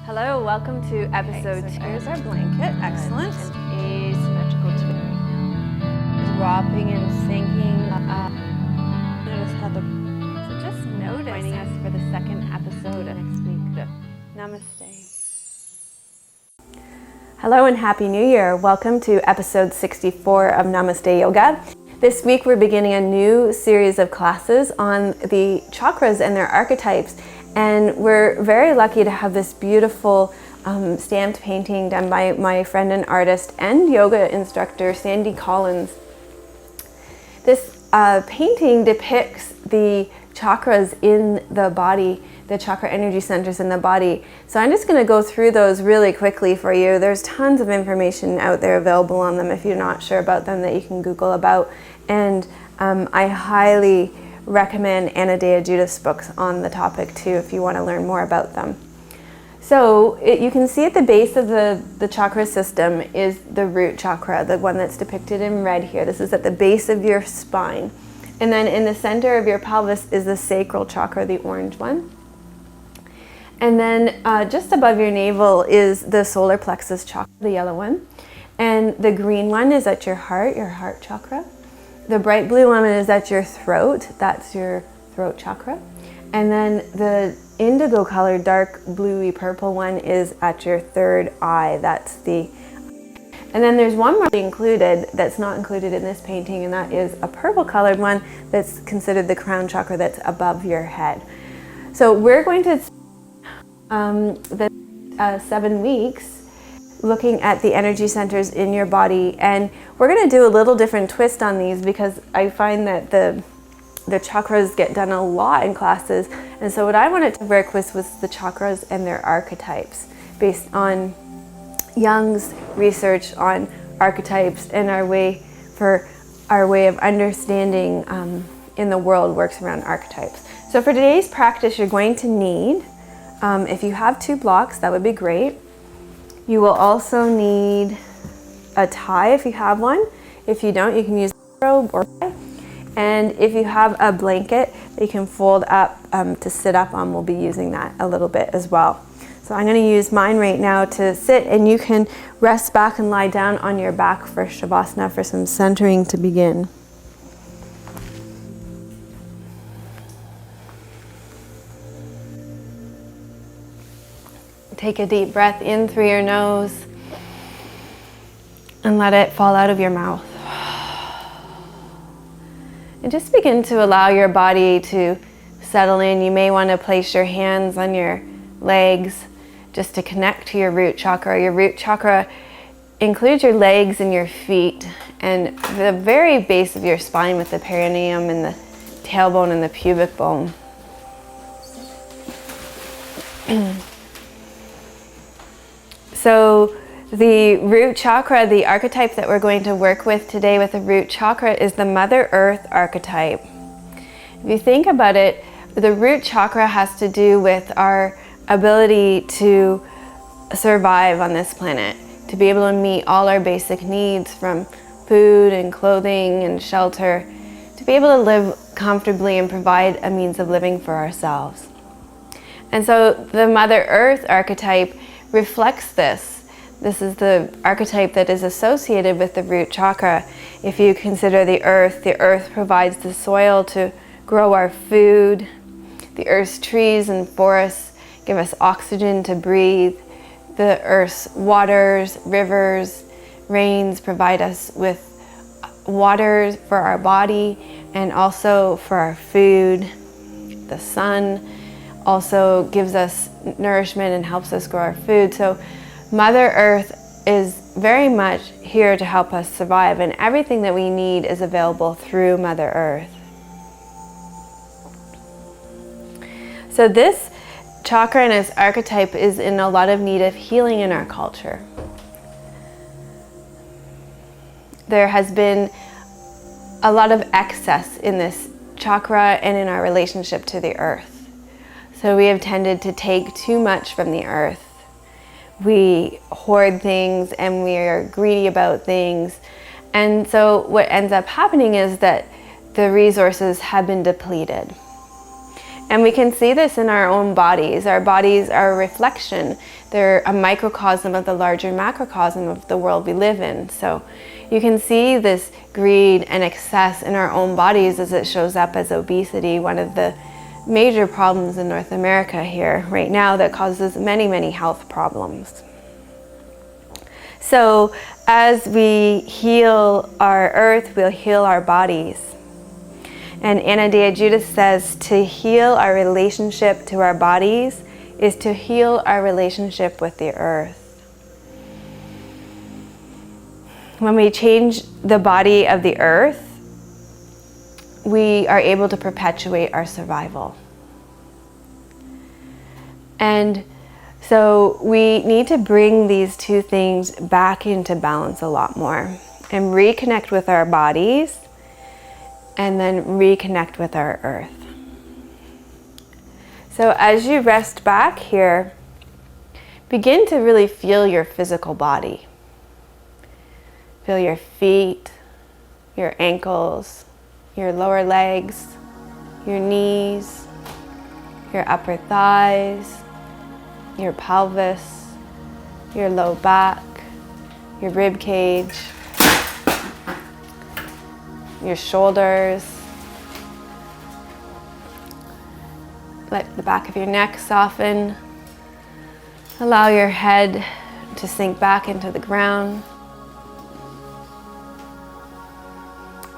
Hello, welcome to episode 2. Here's our blanket, excellent. Asymmetrical twin. Dropping and sinking. Notice how So just notice joining us for the second episode next week. Namaste. Hello and Happy New Year. Welcome to episode 64 of Namaste Yoga. This week we're beginning a new series of classes on the chakras and their archetypes. And we're very lucky to have this beautiful stamped painting done by my friend and artist and yoga instructor, Sandy Collins. This painting depicts the chakras in the body, the chakra energy centers in the body. So I'm just going to go through those really quickly for you. There's tons of information out there available on them if you're not sure about them that you can Google about. And I highly recommend Anodea Judith's books on the topic too if you want to learn more about them. So you can see at the base of the chakra system is the root chakra, the one that's depicted in red here. This is at the base of your spine. And then in the center of your pelvis is the sacral chakra, the orange one. And then just above your navel is the solar plexus chakra, the yellow one. And the green one is at your heart chakra. The bright blue one is at your throat, that's your throat chakra. And then the indigo colored, dark bluey purple one is at your third eye, that's the... And then there's one more included that's not included in this painting, and that is a purple colored one that's considered the crown chakra that's above your head. So we're going to the 7 weeks looking at the energy centers in your body, and we're going to do a little different twist on these because I find that the chakras get done a lot in classes, and so what I wanted to work with was the chakras and their archetypes based on Jung's research on archetypes, and our way of understanding in the world works around archetypes. So for today's practice you're going to need, if you have 2 blocks that would be great. You will also need a tie if you have one. If you don't, you can use a robe or tie. And if you have a blanket that you can fold up to sit up on, we'll be using that a little bit as well. So I'm going to use mine right now to sit, and you can rest back and lie down on your back for Shavasana for some centering to begin. Take a deep breath in through your nose and let it fall out of your mouth. And just begin to allow your body to settle in. You may want to place your hands on your legs just to connect to your root chakra. Your root chakra includes your legs and your feet and the very base of your spine with the perineum and the tailbone and the pubic bone. So the root chakra, the archetype that we're going to work with today with the root chakra is the Mother Earth archetype. If you think about it, the root chakra has to do with our ability to survive on this planet, to be able to meet all our basic needs from food and clothing and shelter, to be able to live comfortably and provide a means of living for ourselves. And so the Mother Earth archetype reflects this. This is the archetype that is associated with the root chakra. If you consider the earth provides the soil to grow our food. The earth's trees and forests give us oxygen to breathe. The earth's waters, rivers, rains provide us with water for our body and also for our food. The sun also gives us nourishment and helps us grow our food. So Mother Earth is very much here to help us survive, and everything that we need is available through Mother Earth. So this chakra and its archetype is in a lot of need of healing in our culture. There has been a lot of excess in this chakra and in our relationship to the earth. So we have tended to take too much from the earth. We hoard things and we are greedy about things. And so what ends up happening is that the resources have been depleted. And we can see this in our own bodies. Our bodies are a reflection. They're a microcosm of the larger macrocosm of the world we live in. So you can see this greed and excess in our own bodies as it shows up as obesity, one of the major problems in North America here right now that causes many, many health problems. So as we heal our earth, we'll heal our bodies. And Anodea Judith says to heal our relationship to our bodies is to heal our relationship with the earth. When we change the body of the earth, we are able to perpetuate our survival. And so we need to bring these two things back into balance a lot more and reconnect with our bodies and then reconnect with our earth. So as you rest back here, begin to really feel your physical body. Feel your feet, your ankles, your lower legs, your knees, your upper thighs, your pelvis, your low back, your rib cage, your shoulders. Let the back of your neck soften. Allow your head to sink back into the ground.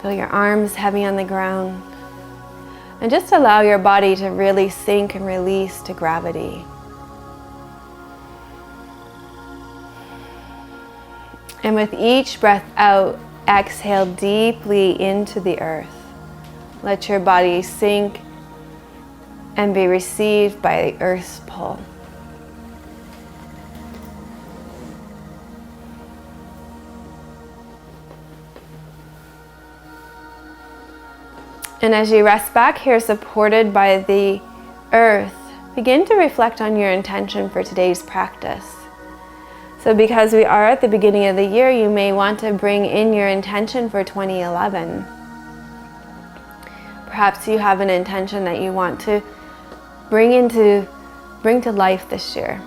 Feel your arms heavy on the ground. And just allow your body to really sink and release to gravity. And with each breath out, exhale deeply into the earth. Let your body sink and be received by the earth's pull. And as you rest back here, supported by the earth, begin to reflect on your intention for today's practice. So because we are at the beginning of the year, you may want to bring in your intention for 2011. Perhaps you have an intention that you want to bring to life this year.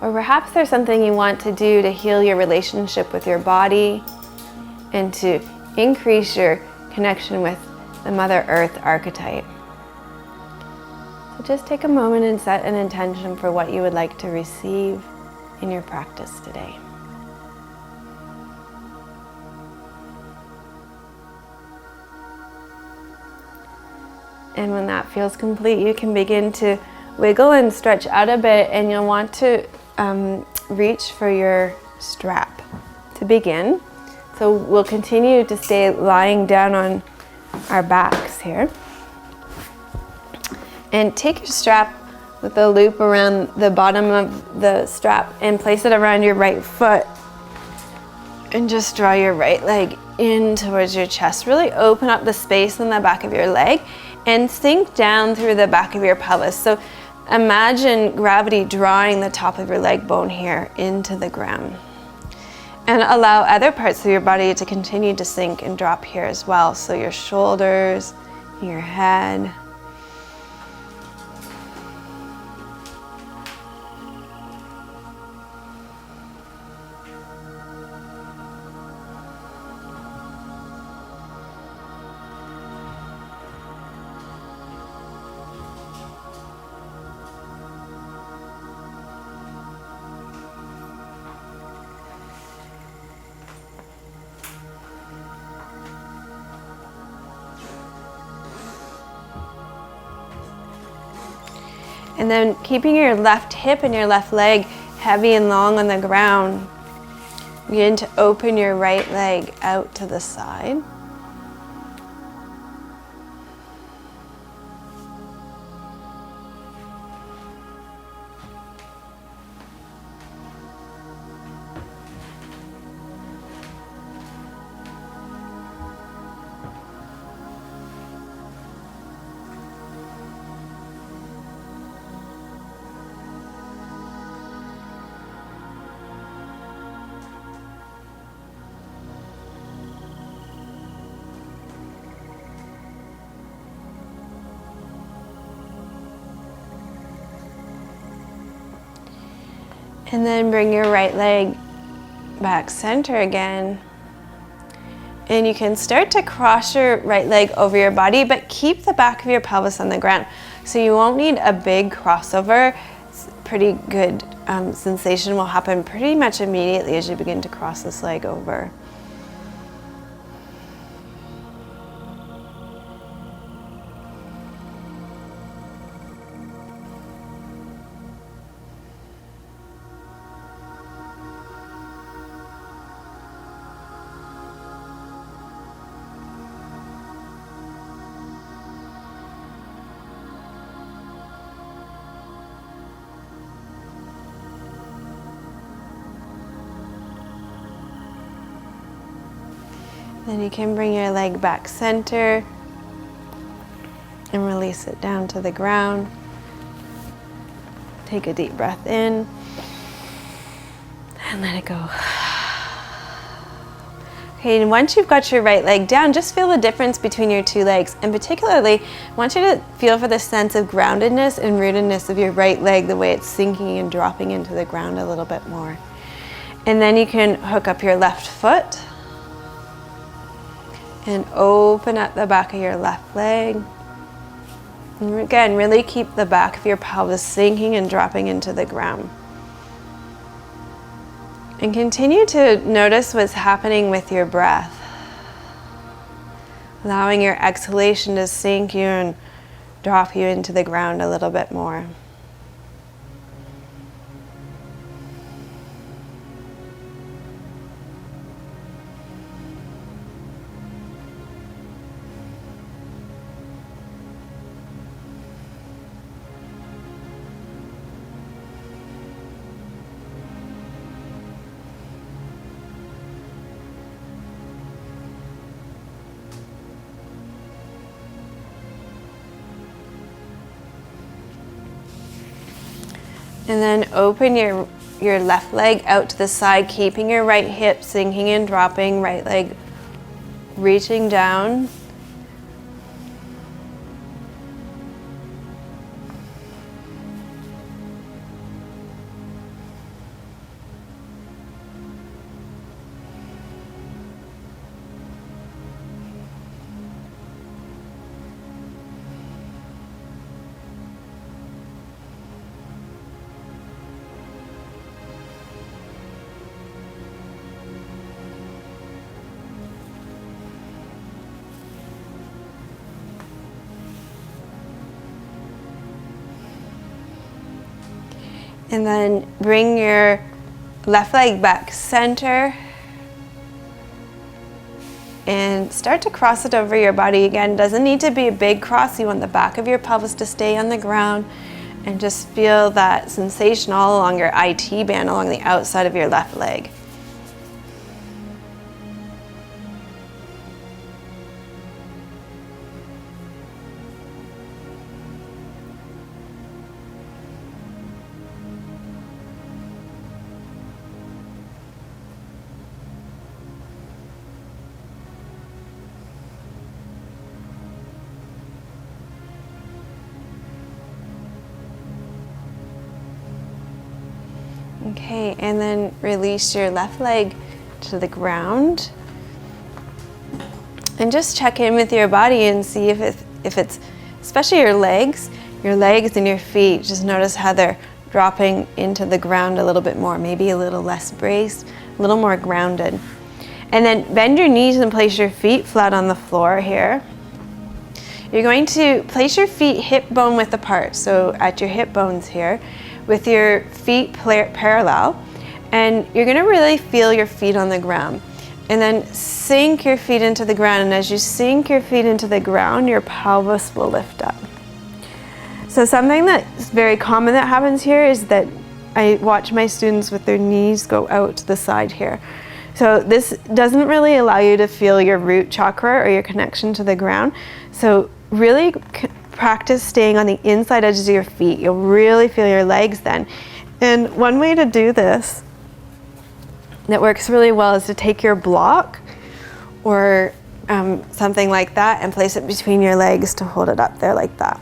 Or perhaps there's something you want to do to heal your relationship with your body and to increase your connection with the Mother Earth archetype. So just take a moment and set an intention for what you would like to receive in your practice today. And when that feels complete, you can begin to wiggle and stretch out a bit, and you'll want to reach for your strap to begin. So we'll continue to stay lying down on our backs here. And take your strap with the loop around the bottom of the strap and place it around your right foot. And just draw your right leg in towards your chest. Really open up the space in the back of your leg and sink down through the back of your pelvis. So imagine gravity drawing the top of your leg bone here into the ground. And allow other parts of your body to continue to sink and drop here as well. So your shoulders, your head. And then keeping your left hip and your left leg heavy and long on the ground, begin to open your right leg out to the side. And then bring your right leg back center again. And you can start to cross your right leg over your body, but keep the back of your pelvis on the ground. So you won't need a big crossover. It's pretty good sensation will happen pretty much immediately as you begin to cross this leg over. Then you can bring your leg back center and release it down to the ground. Take a deep breath in and let it go. Okay, and once you've got your right leg down, just feel the difference between your two legs. And particularly, I want you to feel for the sense of groundedness and rootedness of your right leg, the way it's sinking and dropping into the ground a little bit more. And then you can hook up your left foot and open up the back of your left leg. And again, really keep the back of your pelvis sinking and dropping into the ground. And continue to notice what's happening with your breath. Allowing your exhalation to sink you and drop you into the ground a little bit more. And then open your left leg out to the side, keeping your right hip sinking and dropping, right leg reaching down. And then bring your left leg back center and start to cross it over your body again. Doesn't need to be a big cross. You want the back of your pelvis to stay on the ground and just feel that sensation all along your IT band, along the outside of your left leg. Okay, and then release your left leg to the ground. And just check in with your body and see if it's, especially your legs and your feet, just notice how they're dropping into the ground a little bit more, maybe a little less braced, a little more grounded. And then bend your knees and place your feet flat on the floor here. You're going to place your feet hip bone width apart, so at your hip bones here, with your feet parallel, and you're going to really feel your feet on the ground. And then sink your feet into the ground, and as you sink your feet into the ground, your pelvis will lift up. So something that's very common that happens here is that I watch my students with their knees go out to the side here. So this doesn't really allow you to feel your root chakra or your connection to the ground. So really practice staying on the inside edges of your feet. You'll really feel your legs then. And one way to do this that works really well is to take your block or something like that and place it between your legs to hold it up there like that.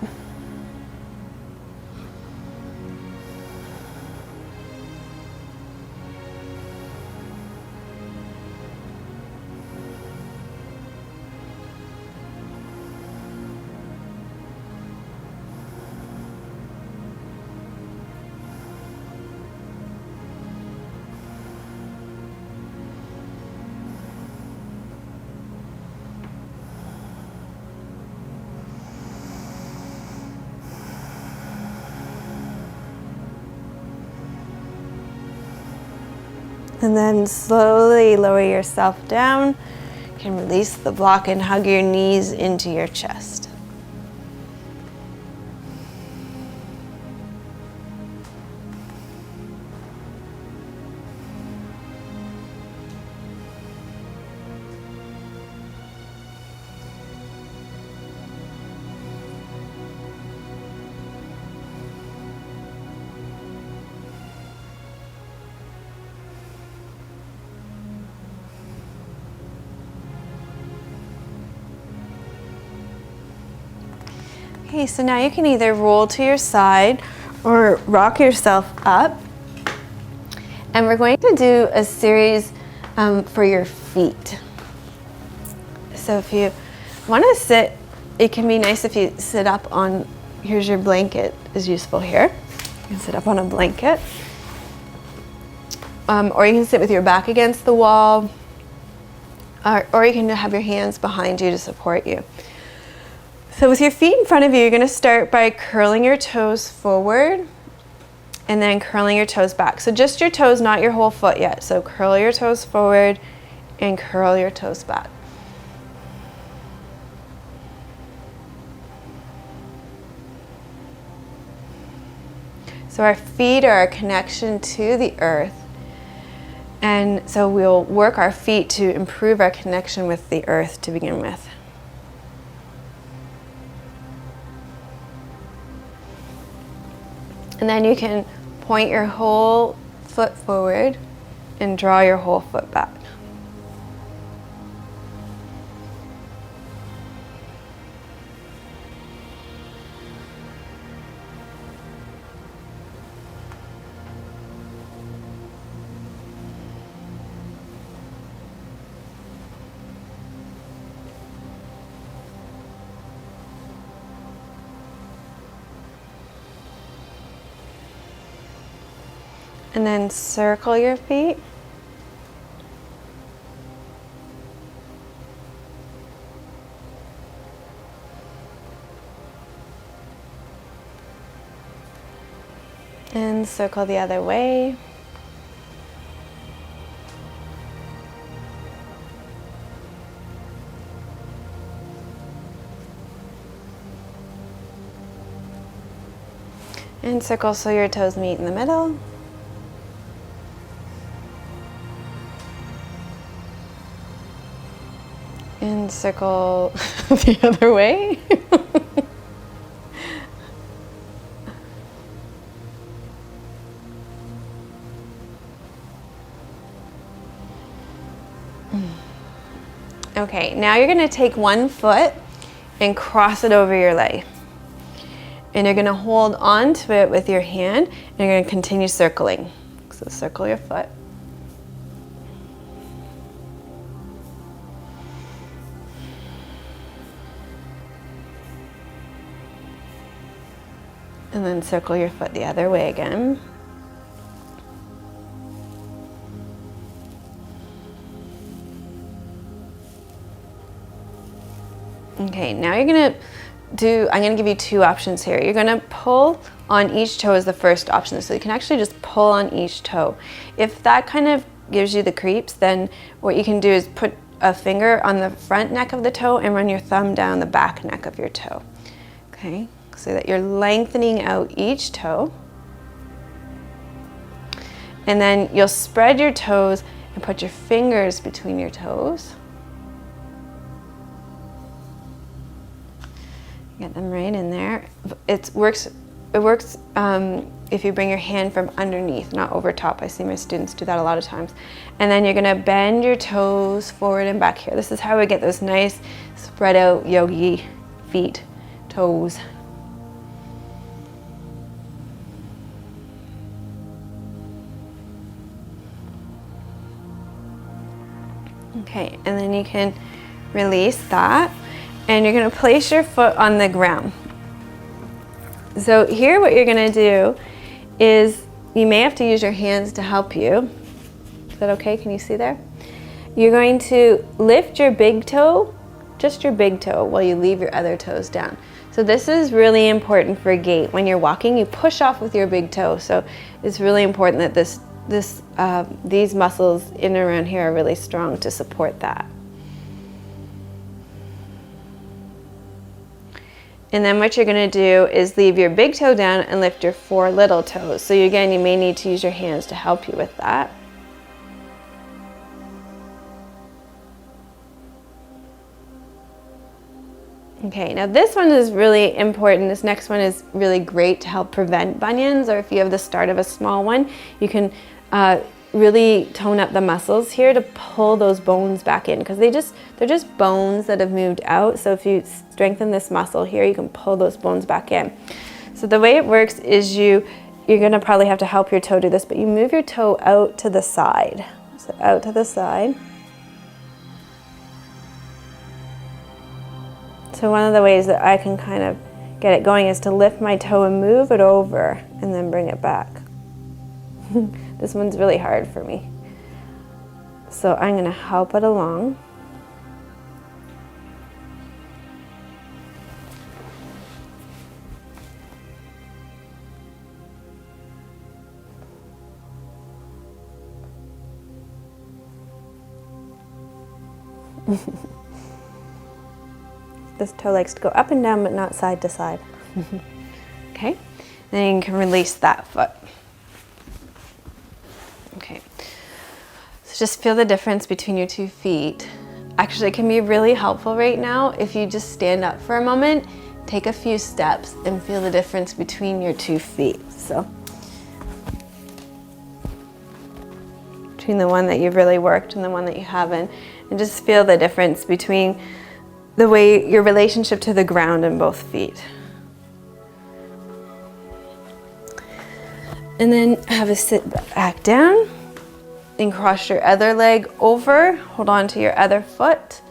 And then slowly lower yourself down. You can release the block and hug your knees into your chest. Okay, so now you can either roll to your side or rock yourself up. And we're going to do a series for your feet. So if you want to sit, it can be nice if you sit up on, here's your blanket is useful here. You can sit up on a blanket. Or you can sit with your back against the wall. Or you can have your hands behind you to support you. So with your feet in front of you, you're going to start by curling your toes forward and then curling your toes back. So just your toes, not your whole foot yet. So curl your toes forward and curl your toes back. So our feet are our connection to the earth. And so we'll work our feet to improve our connection with the earth to begin with. And then you can point your whole foot forward and draw your whole foot back. And then circle your feet. And circle the other way. And circle so your toes meet in the middle. And circle the other way. Okay, now you're going to take one foot and cross it over your leg. And you're going to hold on to it with your hand, and you're going to continue circling. So circle your foot. And then circle your foot the other way again. Okay, now you're gonna I'm gonna give you two options here. You're gonna pull on each toe as the first option. So you can actually just pull on each toe. If that kind of gives you the creeps, then what you can do is put a finger on the front neck of the toe and run your thumb down the back neck of your toe. Okay, so that you're lengthening out each toe. And then you'll spread your toes and put your fingers between your toes. Get them right in there. It works if you bring your hand from underneath, not over top. I see my students do that a lot of times. And then you're gonna bend your toes forward and back here. This is how we get those nice spread out yogi feet, toes. Okay, and then you can release that. And you're going to place your foot on the ground. So here what you're going to do is, you may have to use your hands to help you. Is that okay? Can you see there? You're going to lift your big toe, just your big toe, while you leave your other toes down. So this is really important for gait. When you're walking, you push off with your big toe. So it's really important that this these muscles in and around here are really strong to support that. And then what you're going to do is leave your big toe down and lift your 4 little toes. So again, you may need to use your hands to help you with that. Okay, now this one is really important. This next one is really great to help prevent bunions, or if you have the start of a small one, you can really tone up the muscles here to pull those bones back in, because they're just bones that have moved out. So if you strengthen this muscle here, you can pull those bones back in. So the way it works is you're gonna probably have to help your toe do this, but you move your toe out to the side. So out to the side. So one of the ways that I can kind of get it going is to lift my toe and move it over and then bring it back. This one's really hard for me. So I'm going to help it along. This toe likes to go up and down, but not side to side. Okay, then you can release that foot. Okay, so just feel the difference between your 2 feet. Actually, it can be really helpful right now if you just stand up for a moment, take a few steps, and feel the difference between your 2 feet. So, between the one that you've really worked and the one that you haven't, and just feel the difference between the way your relationship to the ground in both feet. And then have a sit back down and cross your other leg over, hold on to your other foot,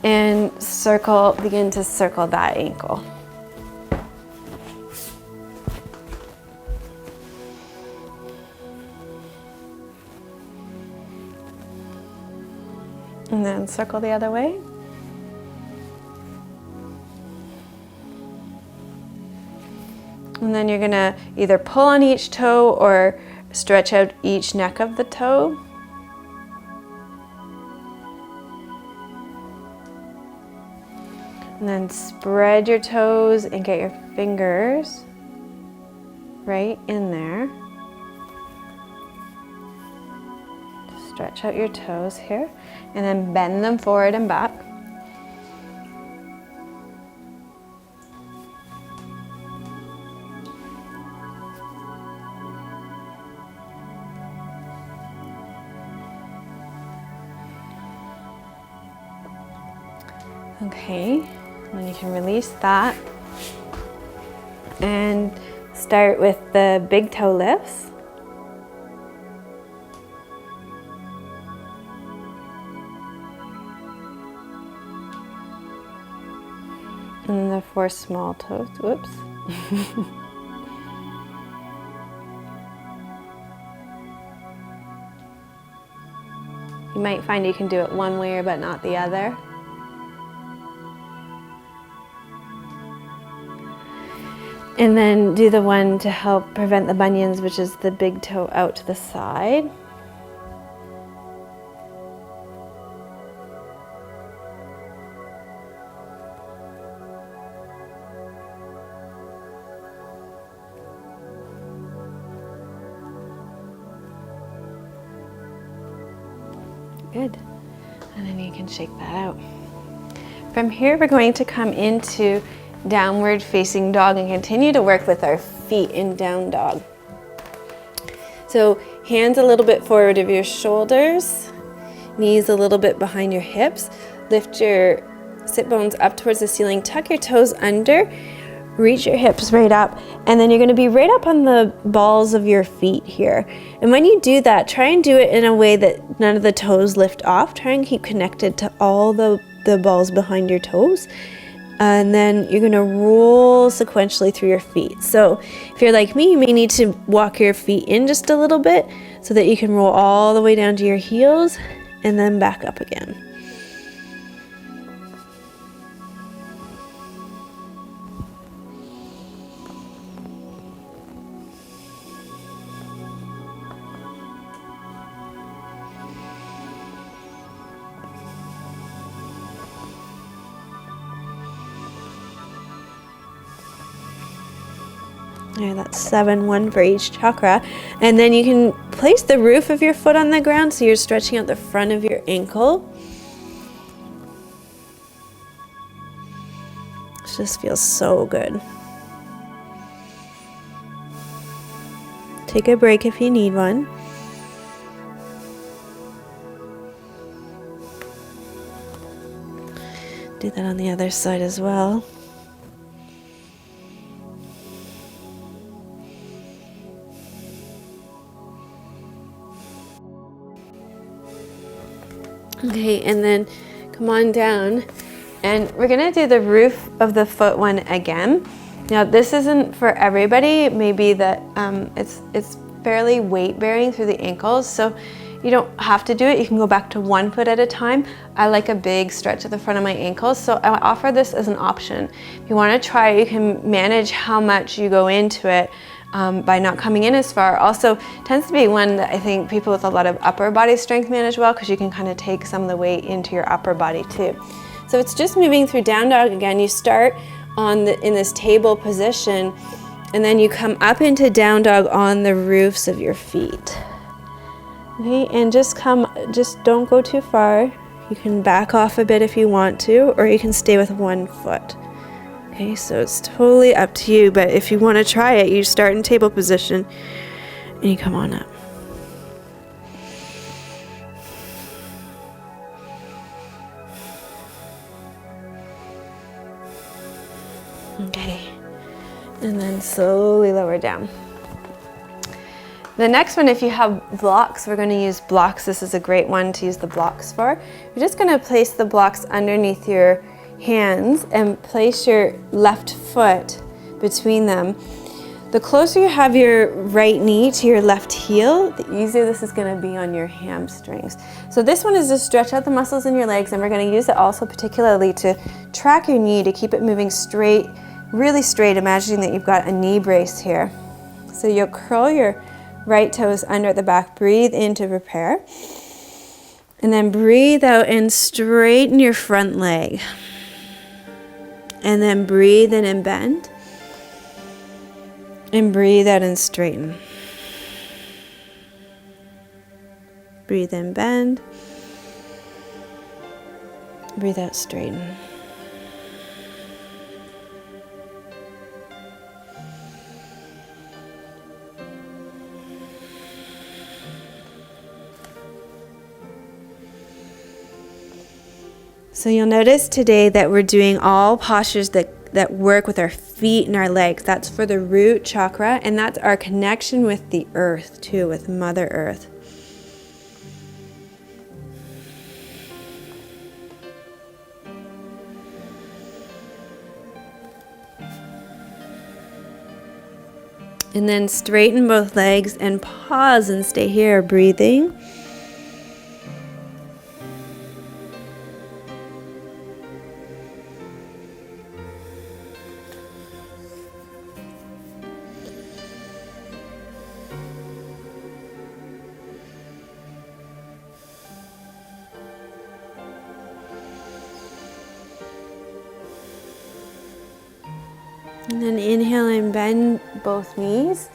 and begin to circle that ankle. And then circle the other way. And then you're gonna either pull on each toe or stretch out each neck of the toe. And then spread your toes and get your fingers right in there. Stretch out your toes here, and then bend them forward and back. Okay, and then you can release that and start with the big toe lifts. And then the 4 small toes, whoops. You might find you can do it one way but not the other. And then do the one to help prevent the bunions, which is the big toe out to the side. Good. And then you can shake that out. From here, we're going to come into downward facing dog and continue to work with our feet in down dog. So hands a little bit forward of your shoulders, knees a little bit behind your hips, lift your sit bones up towards the ceiling, tuck your toes under, reach your hips right up, and then you're going to be right up on the balls of your feet here. And when you do that, try and do it in a way that none of the toes lift off. Try and keep connected to all the balls behind your toes. And then you're going to roll sequentially through your feet. So if you're like me, you may need to walk your feet in just a little bit so that you can roll all the way down to your heels and then back up again. Okay, that's 7, 1 for each chakra. And then you can place the roof of your foot on the ground so you're stretching out the front of your ankle. This just feels so good. Take a break if you need one. Do that on the other side as well. Okay, and then come on down, and we're gonna do the roof of the foot one again. Now this isn't for everybody. Maybe that it's fairly weight bearing through the ankles, so you don't have to do it. You can go back to one foot at a time. I like a big stretch at the front of my ankles, so I offer this as an option. If you want to try it, you can manage how much you go into it by not coming in as far. Also tends to be one that I think people with a lot of upper body strength manage well, because you can kind of take some of the weight into your upper body too. So it's just moving through down dog again. You start in this table position, and then you come up into down dog on the roofs of your feet. Okay, and just don't go too far. You can back off a bit if you want to, or you can stay with one foot. Okay, so it's totally up to you, but if you want to try it, you start in table position and you come on up. Okay, and then slowly lower down. The next one, if you have blocks, we're going to use blocks. This is a great one to use the blocks for. You're just going to place the blocks underneath your hands and place your left foot between them. The closer you have your right knee to your left heel, the easier this is going to be on your hamstrings. So this one is to stretch out the muscles in your legs, and we're going to use it also particularly to track your knee, to keep it moving straight, really straight, imagining that you've got a knee brace here. So you'll curl your right toes under at the back, breathe in to prepare, and then breathe out and straighten your front leg. And then breathe in and bend. And breathe out and straighten. Breathe in, bend. Breathe out, straighten. So you'll notice today that we're doing all postures that work with our feet and our legs. That's for the root chakra, and that's our connection with the earth too, with Mother Earth. And then straighten both legs and pause and stay here, breathing. And then inhale and bend both knees,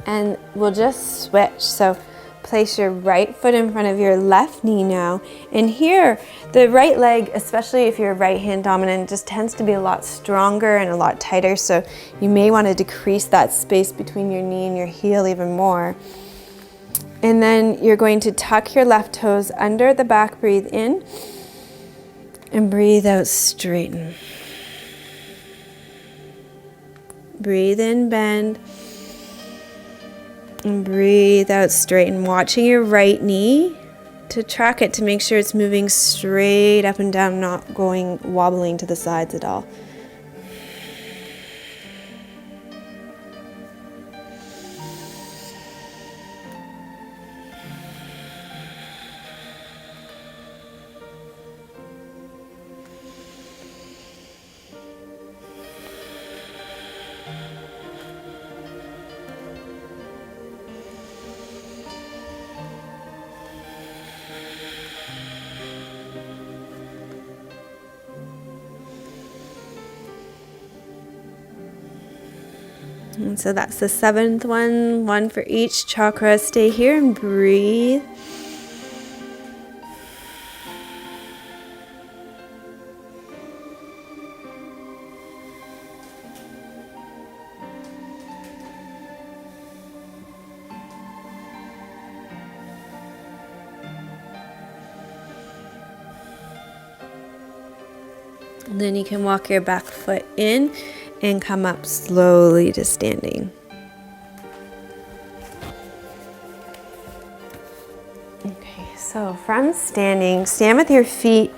and we'll just switch. So place your right foot in front of your left knee now. And here, the right leg, especially if you're right hand dominant, just tends to be a lot stronger and a lot tighter. So you may want to decrease that space between your knee and your heel even more. And then you're going to tuck your left toes under the back, breathe in, and breathe out, straighten. Breathe in, bend, and breathe out, straighten. Watching your right knee to track it, to make sure it's moving straight up and down, not going wobbling to the sides at all. And so that's the 7th one for each chakra. Stay here and breathe. And then you can walk your back foot in and come up slowly to standing. Okay, so from standing, stand with your feet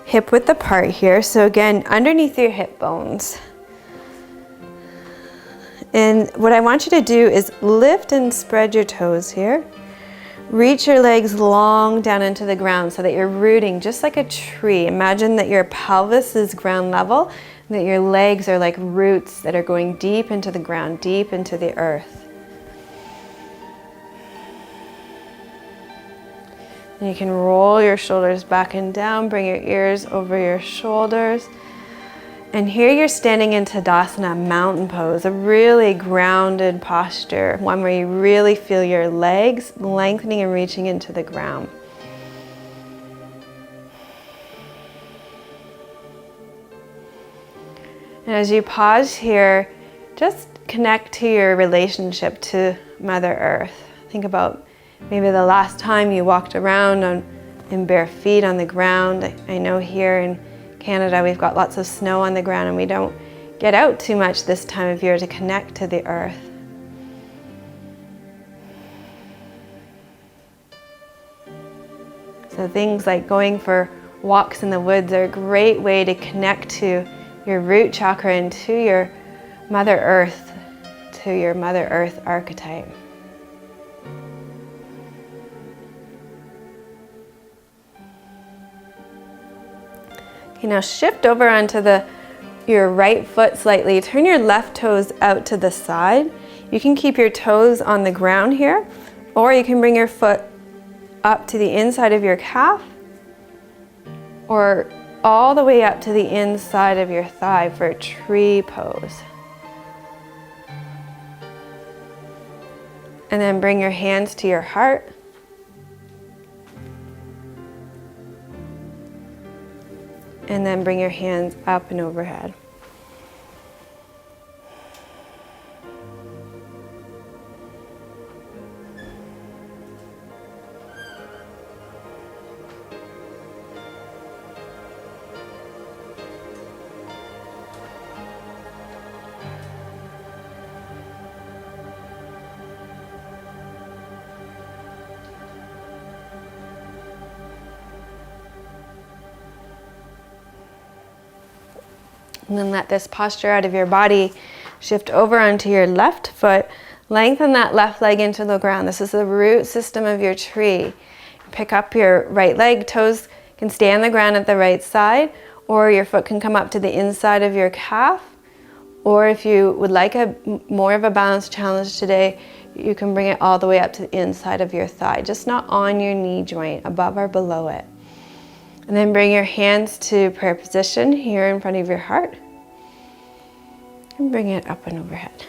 hip width apart here. So again, underneath your hip bones. And what I want you to do is lift and spread your toes here. Reach your legs long down into the ground so that you're rooting just like a tree. Imagine that your pelvis is ground level and that your legs are like roots that are going deep into the ground, deep into the earth. And you can roll your shoulders back and down, bring your ears over your shoulders. And here you're standing in Tadasana, mountain pose, a really grounded posture, one where you really feel your legs lengthening and reaching into the ground. And as you pause here, just connect to your relationship to Mother Earth. Think about maybe the last time you walked around in bare feet on the ground. I know here in Canada we've got lots of snow on the ground and we don't get out too much this time of year to connect to the earth. So things like going for walks in the woods are a great way to connect to your root chakra and to your Mother Earth, to your Mother Earth archetype. Okay, now shift over onto your right foot slightly. Turn your left toes out to the side. You can keep your toes on the ground here, or you can bring your foot up to the inside of your calf, or all the way up to the inside of your thigh for a tree pose. And then bring your hands to your heart. And then bring your hands up and overhead. And then let this posture out of your body shift over onto your left foot. Lengthen that left leg into the ground. This is the root system of your tree. Pick up your right leg. Toes can stay on the ground at the right side, or your foot can come up to the inside of your calf. Or if you would like more of a balanced challenge today, you can bring it all the way up to the inside of your thigh, just not on your knee joint, above or below it. And then bring your hands to prayer position here in front of your heart. And bring it up and overhead.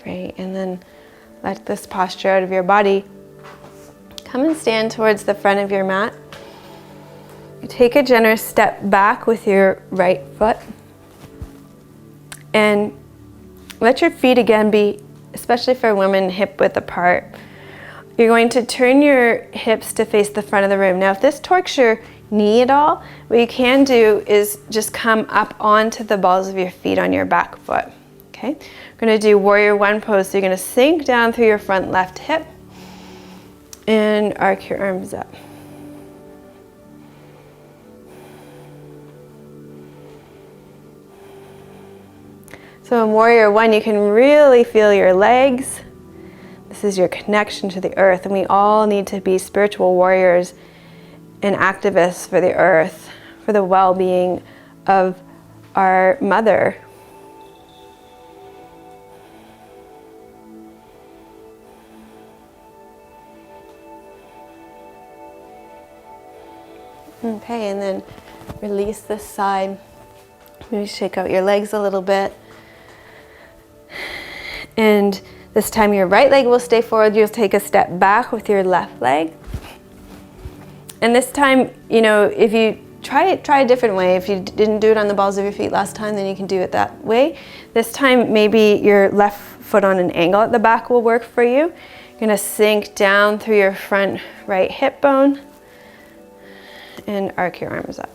Great, and then let this posture out of your body. Come and stand towards the front of your mat. You take a generous step back with your right foot. And let your feet again be, especially for women, hip width apart. You're going to turn your hips to face the front of the room. Now, if this torques your knee at all, what you can do is just come up onto the balls of your feet on your back foot. Okay, we're going to do warrior one pose. So you're going to sink down through your front left hip and arc your arms up. So in warrior one, you can really feel your legs, the This is your connection to the earth, and we all need to be spiritual warriors and activists for the earth, for the well-being of our mother. Okay, and then release this side. Maybe shake out your legs a little bit. And this time your right leg will stay forward. You'll take a step back with your left leg. And this time, you know, if you try a different way. If you didn't do it on the balls of your feet last time, then you can do it that way. This time, maybe your left foot on an angle at the back will work for you. You're gonna sink down through your front right hip bone and arc your arms up.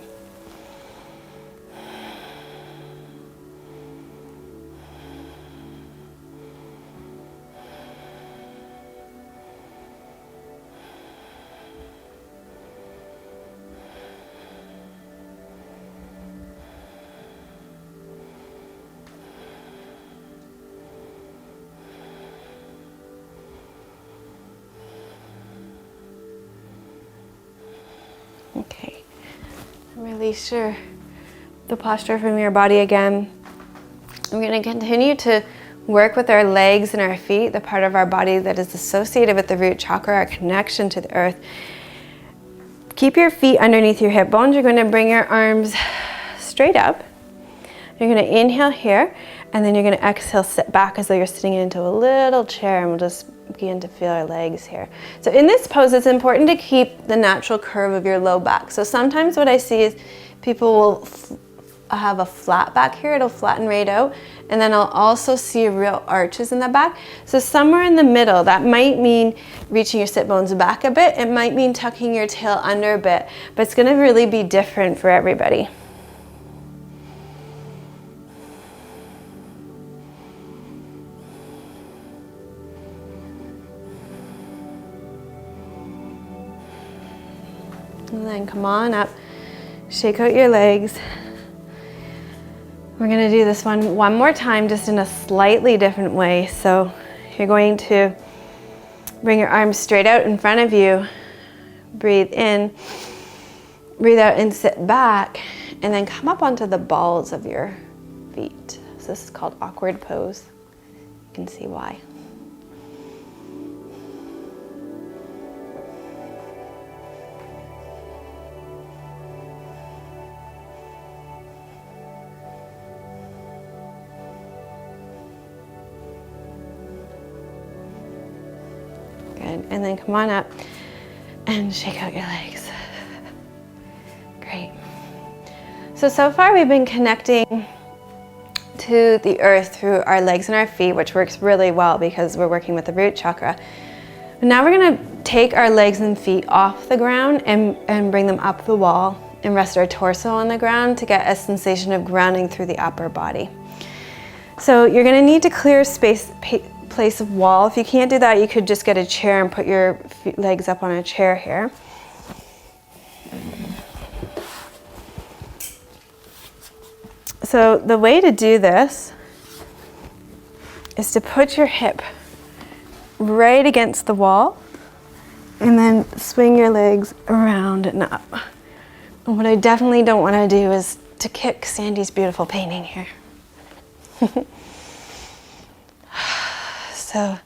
Okay, release the posture from your body again. We're going to continue to work with our legs and our feet, the part of our body that is associated with the root chakra, our connection to the earth. Keep your feet underneath your hip bones. You're going to bring your arms straight up. You're going to inhale here, and then you're going to exhale, sit back as though you're sitting into a little chair, and we'll just begin to feel our legs here. So in this pose, it's important to keep the natural curve of your low back. So sometimes what I see is people will have a flat back here. It'll flatten right out. And then I'll also see real arches in the back. So somewhere in the middle, that might mean reaching your sit bones back a bit. It might mean tucking your tail under a bit, but it's going to really be different for everybody. And then come on up, shake out your legs. We're gonna do this one more time, just in a slightly different way. So you're going to bring your arms straight out in front of you. Breathe in, breathe out and sit back, and then come up onto the balls of your feet. So this is called awkward pose. You can see why. And then come on up and shake out your legs. Great. So far we've been connecting to the earth through our legs and our feet, which works really well because we're working with the root chakra. But now we're gonna take our legs and feet off the ground and bring them up the wall and rest our torso on the ground to get a sensation of grounding through the upper body. So you're gonna need to clear place of wall. If you can't do that, you could just get a chair and put your legs up on a chair here. So the way to do this is to put your hip right against the wall and then swing your legs around and up. And what I definitely don't want to do is to kick Sandy's beautiful painting here. So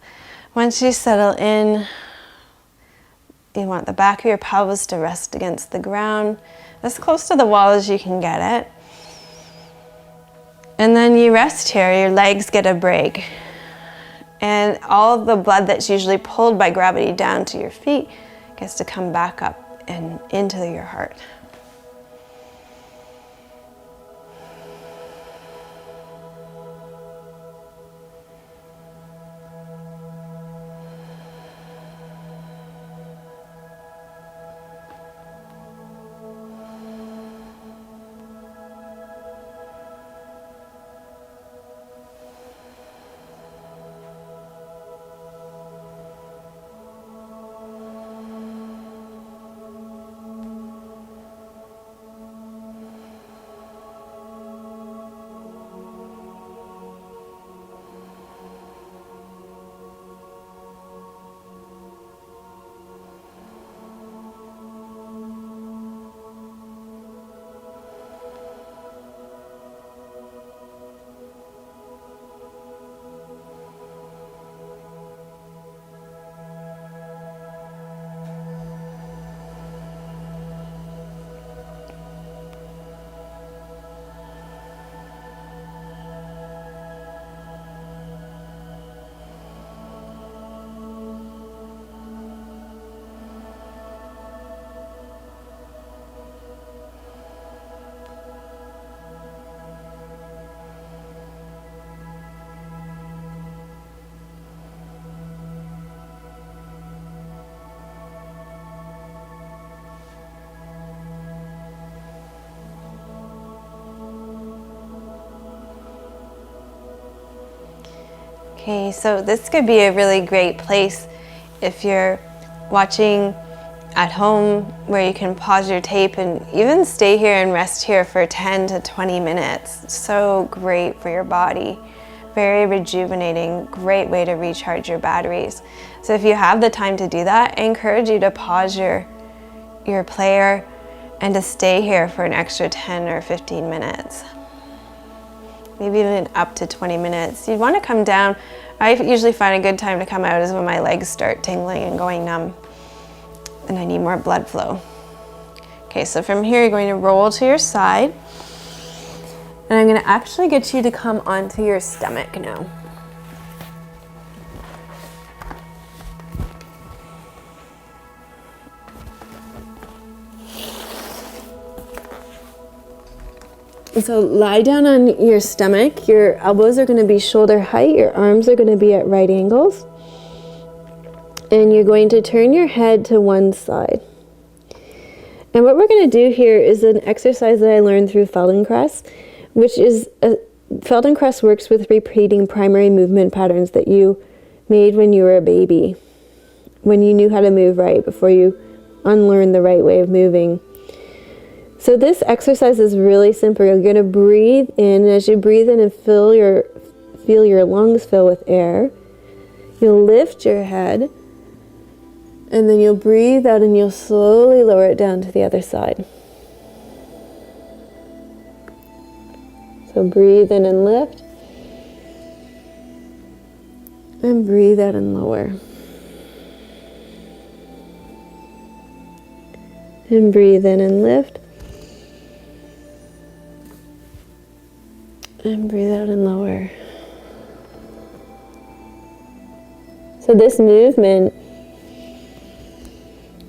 once you settle in, you want the back of your pelvis to rest against the ground, as close to the wall as you can get it. And then you rest here, your legs get a break. And all of the blood that's usually pulled by gravity down to your feet gets to come back up and into your heart. Okay, so this could be a really great place if you're watching at home where you can pause your tape and even stay here and rest here for 10 to 20 minutes. So great for your body. Very rejuvenating, great way to recharge your batteries. So if you have the time to do that, I encourage you to pause your player and to stay here for an extra 10 or 15 minutes. Maybe even up to 20 minutes. You'd want to come down. I usually find a good time to come out is when my legs start tingling and going numb and I need more blood flow. Okay, so from here you're going to roll to your side and I'm going to actually get you to come onto your stomach now. So lie down on your stomach, your elbows are going to be shoulder height, your arms are going to be at right angles, and you're going to turn your head to one side. And what we're going to do here is an exercise that I learned through Feldenkrais, which is, Feldenkrais works with repeating primary movement patterns that you made when you were a baby, when you knew how to move right, before you unlearned the right way of moving. So this exercise is really simple. You're going to breathe in, and as you breathe in and feel your lungs fill with air, you'll lift your head, and then you'll breathe out and you'll slowly lower it down to the other side. So breathe in and lift, and breathe out and lower. And breathe in and lift. And breathe out and lower. So this movement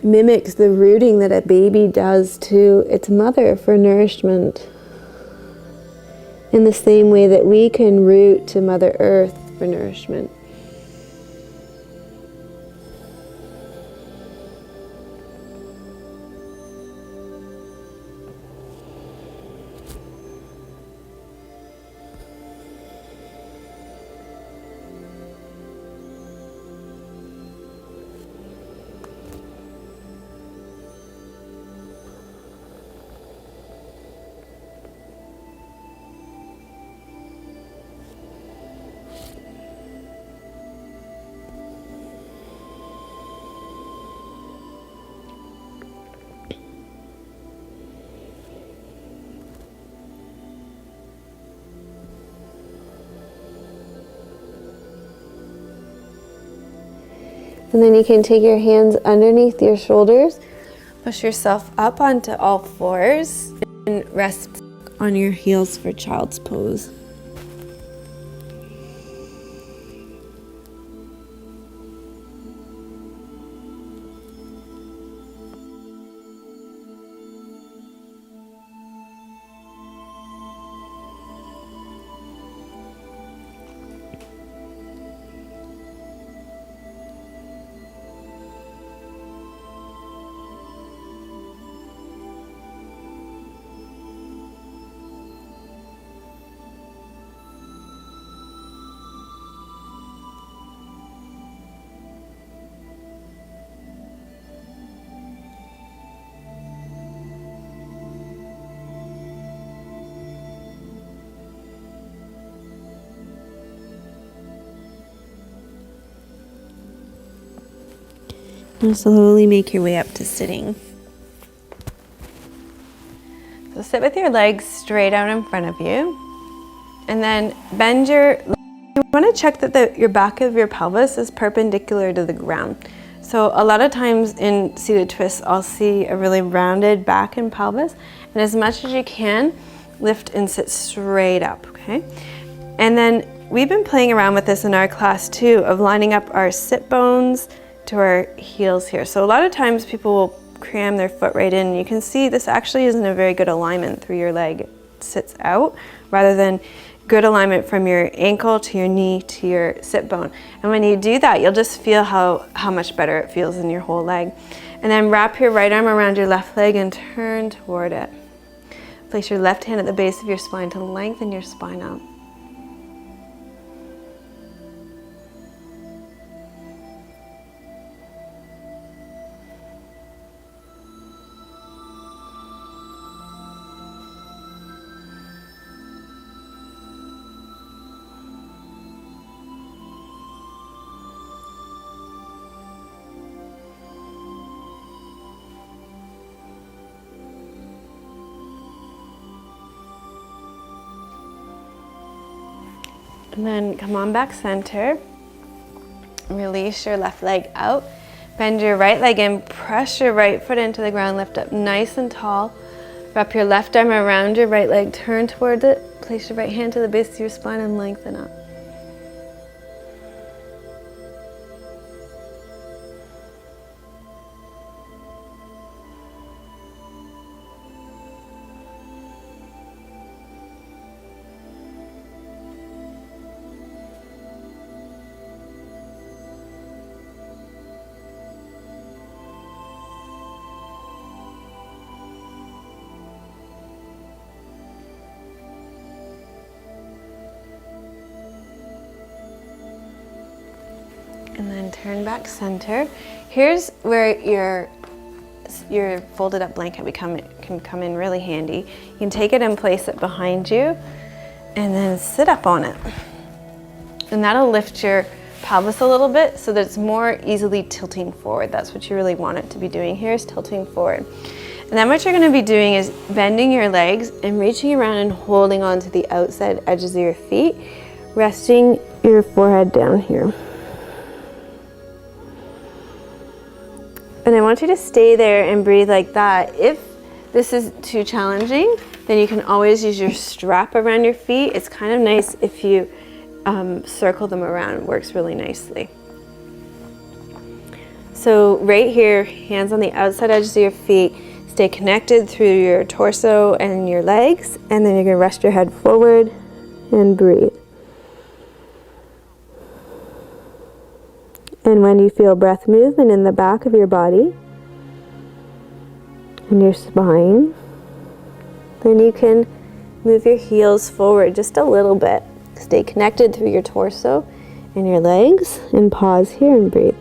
mimics the rooting that a baby does to its mother for nourishment, in the same way that we can root to Mother Earth for nourishment. And then you can take your hands underneath your shoulders, push yourself up onto all fours, and rest on your heels for child's pose. And slowly make your way up to sitting. So sit with your legs straight out in front of you. And then bend you want to check that your back of your pelvis is perpendicular to the ground. So a lot of times in seated twists, I'll see a really rounded back and pelvis. And as much as you can, lift and sit straight up, okay? And then we've been playing around with this in our class too, of lining up our sit bones to our heels here. So a lot of times people will cram their foot right in. You can see this actually isn't a very good alignment through your leg. It sits out rather than good alignment from your ankle to your knee to your sit bone. And when you do that, you'll just feel how much better it feels in your whole leg. And then wrap your right arm around your left leg and turn toward it. Place your left hand at the base of your spine to lengthen your spine out. And then come on back center. Release your left leg out. Bend your right leg in, press your right foot into the ground, lift up nice and tall. Wrap your left arm around your right leg, turn towards it, place your right hand to the base of your spine and lengthen up. And then turn back center. Here's where your folded up blanket can come in really handy. You can take it and place it behind you and then sit up on it. And that'll lift your pelvis a little bit so that it's more easily tilting forward. That's what you really want it to be doing here, is tilting forward. And then what you're gonna be doing is bending your legs and reaching around and holding onto the outside edges of your feet, resting your forehead down here. And I want you to stay there and breathe like that. If this is too challenging, then you can always use your strap around your feet. It's kind of nice if you circle them around. It works really nicely. So right here, hands on the outside edges of your feet. Stay connected through your torso and your legs. And then you're gonna rest your head forward and breathe. And when you feel breath movement in the back of your body and your spine, then you can move your heels forward just a little bit. Stay connected through your torso and your legs, and pause here and breathe.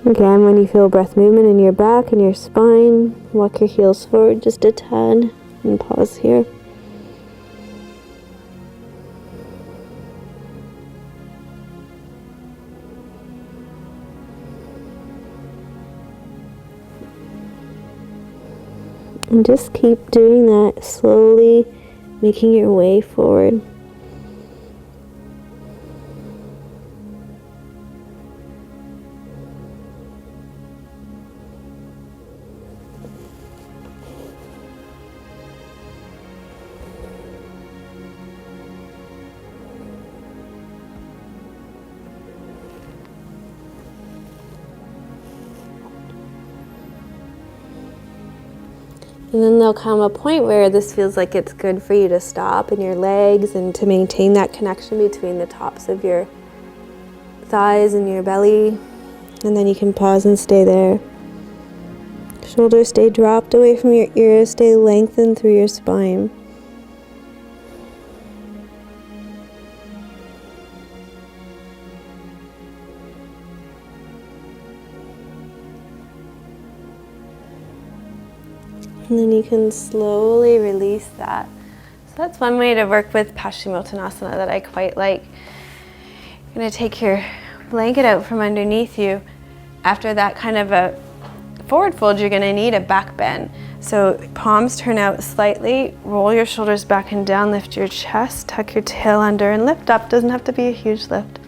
Again, when you feel breath movement in your back and your spine, walk your heels forward just a tad and pause here. And just keep doing that, slowly making your way forward. And then there'll come a point where this feels like it's good for you to stop in your legs and to maintain that connection between the tops of your thighs and your belly. And then you can pause and stay there. Shoulders stay dropped away from your ears, stay lengthened through your spine. And then you can slowly release that. So that's one way to work with Paschimottanasana that I quite like. You're going to take your blanket out from underneath you. After that kind of a forward fold, you're going to need a back bend. So palms turn out slightly, roll your shoulders back and down, lift your chest, tuck your tail under and lift up. Doesn't have to be a huge lift.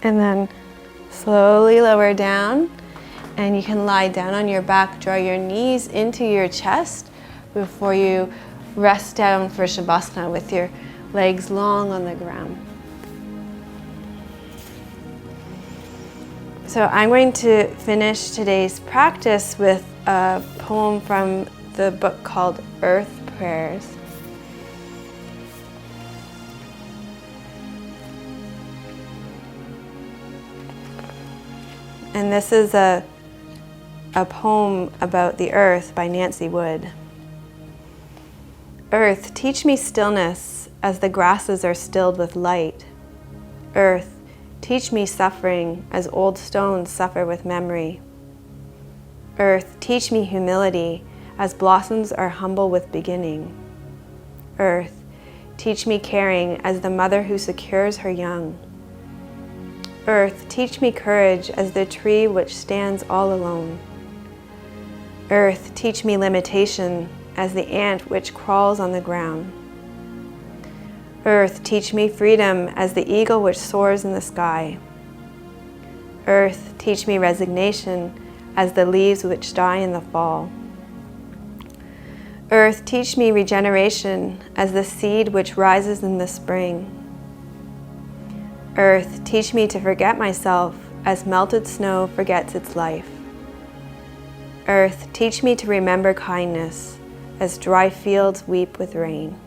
And then slowly lower down, and you can lie down on your back, draw your knees into your chest before you rest down for Shavasana with your legs long on the ground. So I'm going to finish today's practice with a poem from the book called Earth Prayers. And this is a poem about the earth by Nancy Wood. Earth, teach me stillness as the grasses are stilled with light. Earth, teach me suffering as old stones suffer with memory. Earth, teach me humility as blossoms are humble with beginning. Earth, teach me caring as the mother who secures her young. Earth, teach me courage as the tree which stands all alone. Earth, teach me limitation as the ant which crawls on the ground. Earth, teach me freedom as the eagle which soars in the sky. Earth, teach me resignation as the leaves which die in the fall. Earth, teach me regeneration as the seed which rises in the spring. Earth, teach me to forget myself as melted snow forgets its life. Earth, teach me to remember kindness as dry fields weep with rain.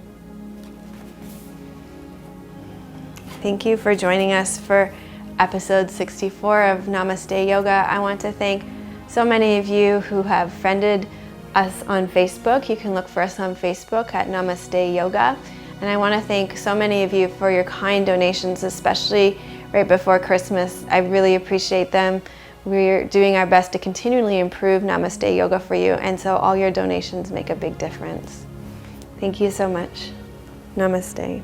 Thank you for joining us for episode 64 of Namaste Yoga. I want to thank so many of you who have friended us on Facebook. You can look for us on Facebook at Namaste Yoga. And I want to thank so many of you for your kind donations, especially right before Christmas. I really appreciate them. We're doing our best to continually improve Namaste Yoga for you, and so all your donations make a big difference. Thank you so much. Namaste.